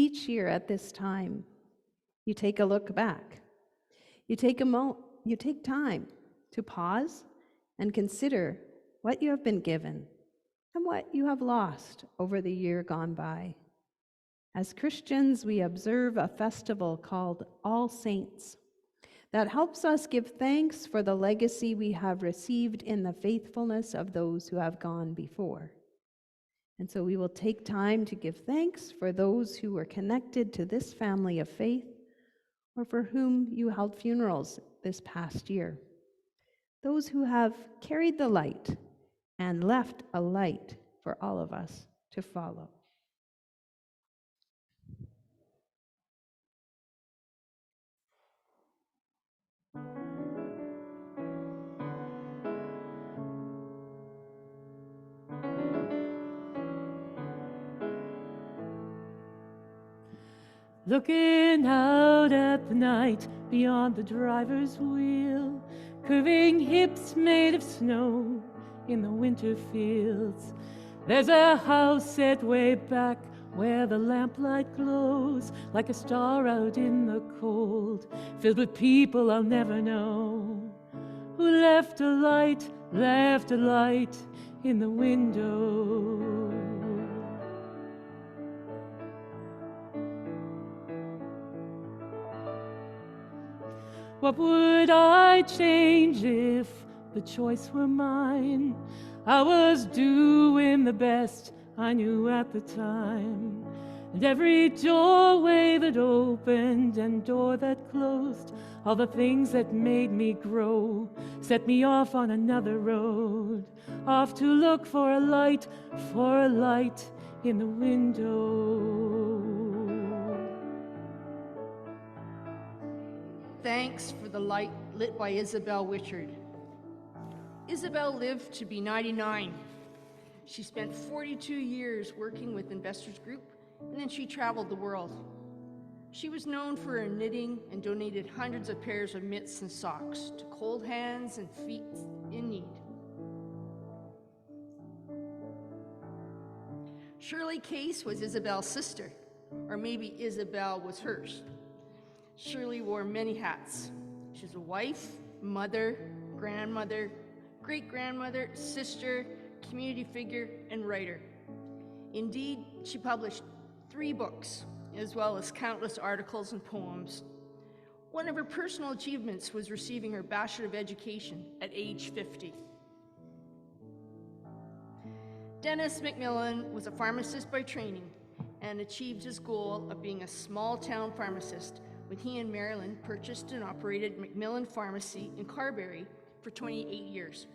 Each year at this time, you take a look back. You take time to pause and consider what you have been given and what you have lost over the year gone by. As Christians, we observe a festival called All Saints that helps us give thanks for the legacy we have received in the faithfulness of those who have gone before. And so we will take time to give thanks for those who were connected to this family of faith or for whom you held funerals this past year. Those who have carried the light and left a light for all of us to follow. Looking out at the night beyond the driver's wheel, curving hips made of snow in the winter fields. There's a house set way back where the lamplight glows like a star out in the cold, filled with people I'll never know, who left a light in the window. What would I change if the choice were mine? I was doing the best I knew at the time. And every doorway that opened and door that closed, all the things that made me grow, set me off on another road, off to look for a light in the window. Thanks for the light lit by Isabel Witchard. Isabel lived to be 99. She spent 42 years working with Investors Group, and then she traveled the world. She was known for her knitting and donated hundreds of pairs of mitts and socks to cold hands and feet in need. Shirley Case was Isabel's sister, or maybe Isabel was hers. Shirley wore many hats. She was a wife, mother, grandmother, great-grandmother, sister, community figure, and writer. Indeed, she published 3 books, as well as countless articles and poems. One of her personal achievements was receiving her Bachelor of Education at age 50. Dennis McMillan was a pharmacist by training and achieved his goal of being a small-town pharmacist when he and Marilyn purchased and operated McMillan Pharmacy in Carberry for 28 years.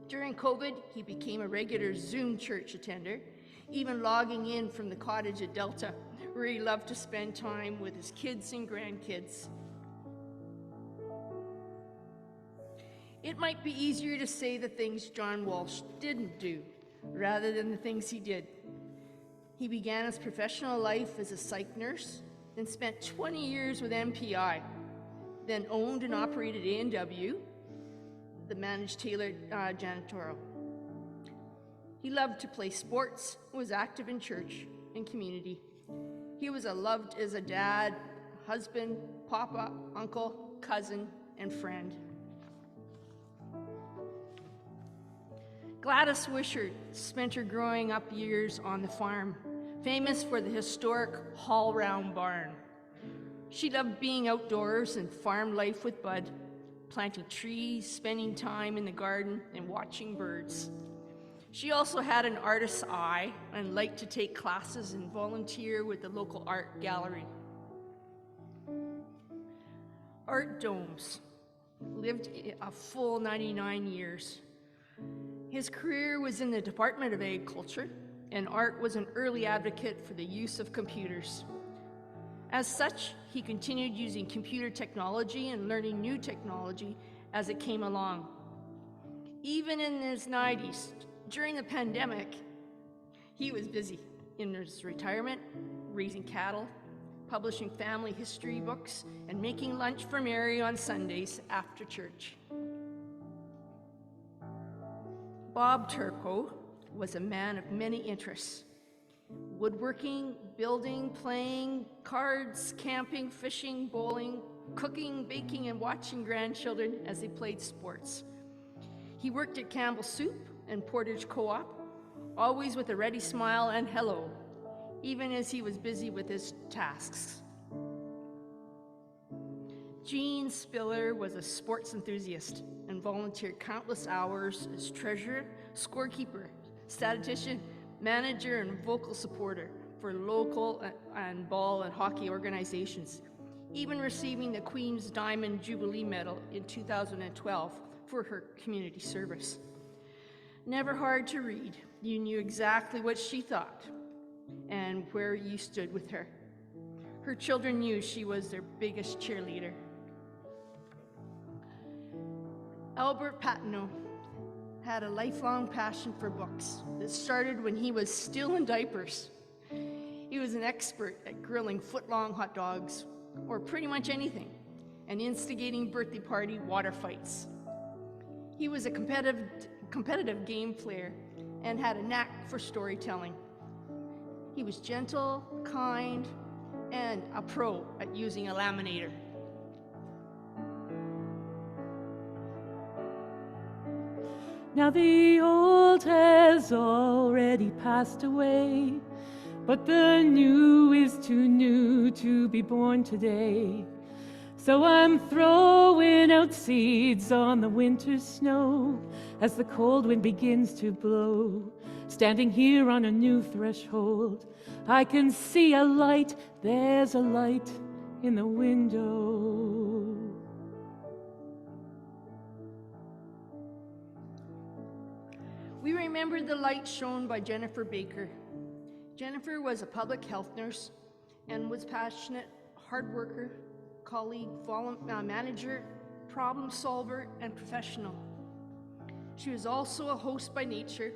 During COVID, he became a regular Zoom church attender, even logging in from the cottage at Delta, where he loved to spend time with his kids and grandkids. It might be easier to say the things John Walsh didn't do, rather than the things he did. He began his professional life as a psych nurse, then spent 20 years with MPI, then owned and operated A&W, the managed tailored janitorial. He loved to play sports, was active in church and community. He was loved as a dad, husband, papa, uncle, cousin, and friend. Gladys Wishart spent her growing up years on the farm, famous for the historic Hall-Round barn. She loved being outdoors and farm life with Bud, planting trees, spending time in the garden, and watching birds. She also had an artist's eye and liked to take classes and volunteer with the local art gallery. Art Domes lived a full 99 years. His career was in the Department of Agriculture, and Art was an early advocate for the use of computers. As such, he continued using computer technology and learning new technology as it came along. Even in his 90s, during the pandemic, he was busy in his retirement, raising cattle, publishing family history books, and making lunch for Mary on Sundays after church. Bob Turco was a man of many interests: woodworking, building, playing, cards, camping, fishing, bowling, cooking, baking, and watching grandchildren as they played sports. He worked at Campbell Soup and Portage Co-op, always with a ready smile and hello, even as he was busy with his tasks. Gene Spiller was a sports enthusiast and volunteered countless hours as treasurer, scorekeeper, statistician, manager, and vocal supporter for local and ball and hockey organizations, even receiving the Queen's Diamond Jubilee Medal in 2012 for her community service. Never hard to read. You knew exactly what she thought and where you stood with her. Her children knew she was their biggest cheerleader. Albert Patino had a lifelong passion for books that started when he was still in diapers. He was an expert at grilling foot-long hot dogs, or pretty much anything, and instigating birthday party water fights. He was a competitive game player and had a knack for storytelling. He was gentle, kind, and a pro at using a laminator. Now the old has already passed away, but the new is too new to be born today. So I'm throwing out seeds on the winter snow as the cold wind begins to blow. Standing here on a new threshold, I can see a light, there's a light in the window. We remember the light shown by Jennifer Baker. Jennifer was a public health nurse and was passionate, hard worker, colleague, manager, problem solver, and professional. She was also a host by nature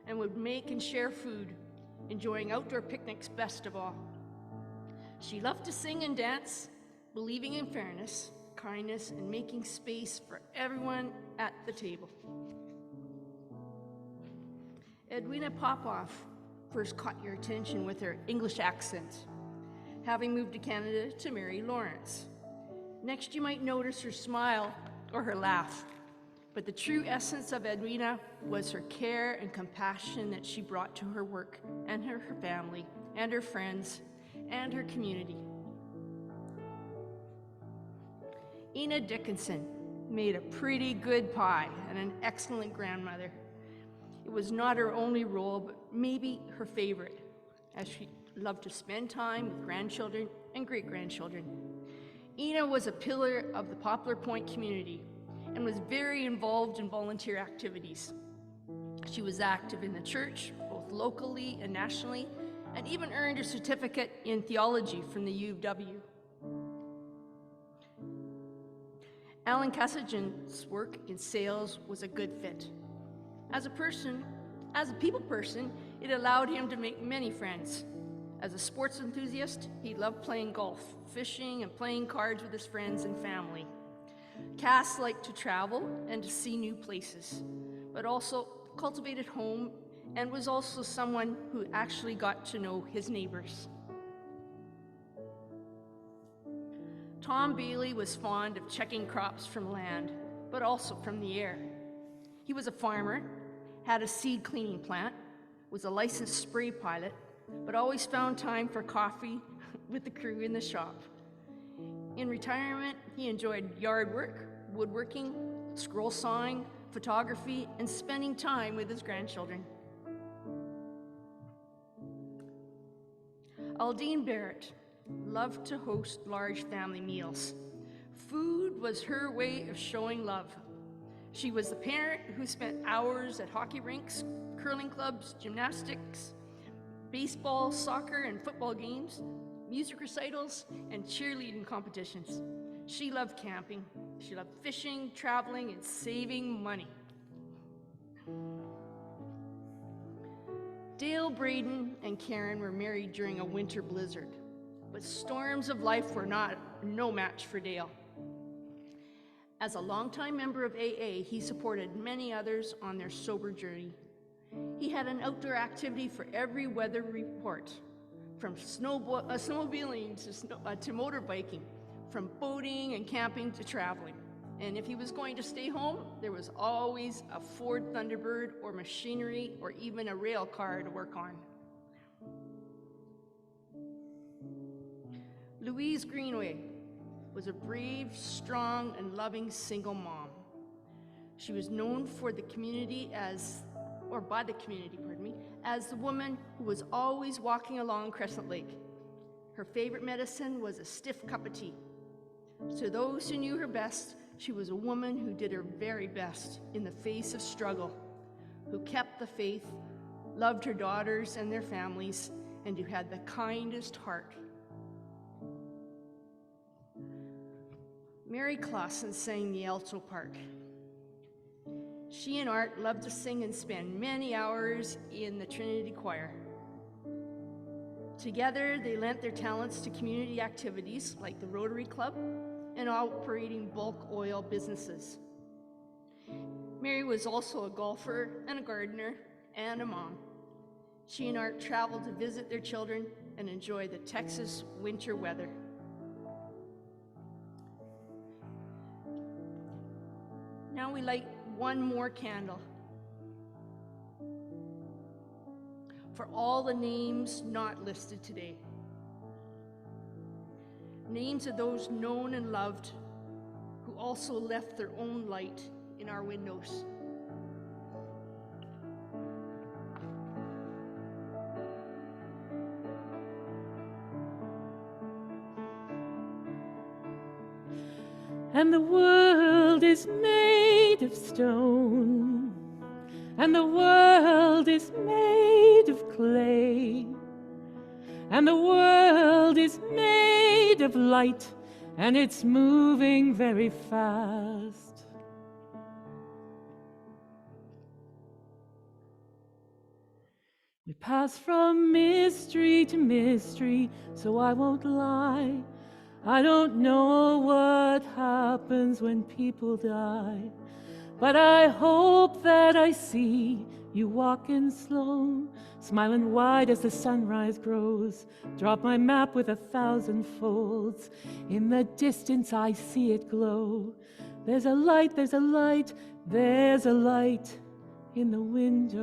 and would make and share food, enjoying outdoor picnics best of all. She loved to sing and dance, believing in fairness, kindness, and making space for everyone at the table. Edwina Popoff first caught your attention with her English accent, having moved to Canada to marry Lawrence. Next, you might notice her smile or her laugh, but the true essence of Edwina was her care and compassion that she brought to her work and her family and her friends and her community. Ina Dickinson made a pretty good pie and an excellent grandmother. It was not her only role, but maybe her favorite, as she loved to spend time with grandchildren and great-grandchildren. Ina was a pillar of the Poplar Point community and was very involved in volunteer activities. She was active in the church, both locally and nationally, and even earned a certificate in theology from the U of W. Alan Kassajan's work in sales was a good fit. As a people person, it allowed him to make many friends. As a sports enthusiast, he loved playing golf, fishing, and playing cards with his friends and family. Cass liked to travel and to see new places, but also cultivated home and was also someone who actually got to know his neighbors. Tom Bailey was fond of checking crops from land, but also from the air. He was a farmer, had a seed cleaning plant, was a licensed spray pilot, but always found time for coffee with the crew in the shop. In retirement, he enjoyed yard work, woodworking, scroll sawing, photography, and spending time with his grandchildren. Aldine Barrett loved to host large family meals. Food was her way of showing love. She was the parent who spent hours at hockey rinks, curling clubs, gymnastics, baseball, soccer, and football games, music recitals, and cheerleading competitions. She loved camping. She loved fishing, traveling, and saving money. Dale Braden and Karen were married during a winter blizzard, but storms of life were no match for Dale. As a longtime member of AA, he supported many others on their sober journey. He had an outdoor activity for every weather report, from snowmobiling to motorbiking, from boating and camping to traveling. And if he was going to stay home, there was always a Ford Thunderbird or machinery or even a rail car to work on. Louise Greenway was a brave, strong, and loving single mom. She was known for the community by the community, as the woman who was always walking along Crescent Lake. Her favorite medicine was a stiff cup of tea. To those who knew her best, she was a woman who did her very best in the face of struggle, who kept the faith, loved her daughters and their families, and who had the kindest heart. Mary Clausen sang the alto part. She and Art loved to sing and spend many hours in the Trinity Choir. Together, they lent their talents to community activities like the Rotary Club and operating bulk oil businesses. Mary was also a golfer and a gardener and a mom. She and Art traveled to visit their children and enjoy the Texas winter weather. Now we light one more candle for all the names not listed today. Names of those known and loved who also left their own light in our windows. And the world is made of stone, and the world is made of clay, and the world is made of light, and it's moving very fast. We pass from mystery to mystery, so I won't lie. I don't know what happens when people die, but I hope that I see you walking slow, smiling wide as the sunrise grows. Drop my map with 1,000 folds. In the distance I see it glow. There's a light, there's a light, there's a light in the window.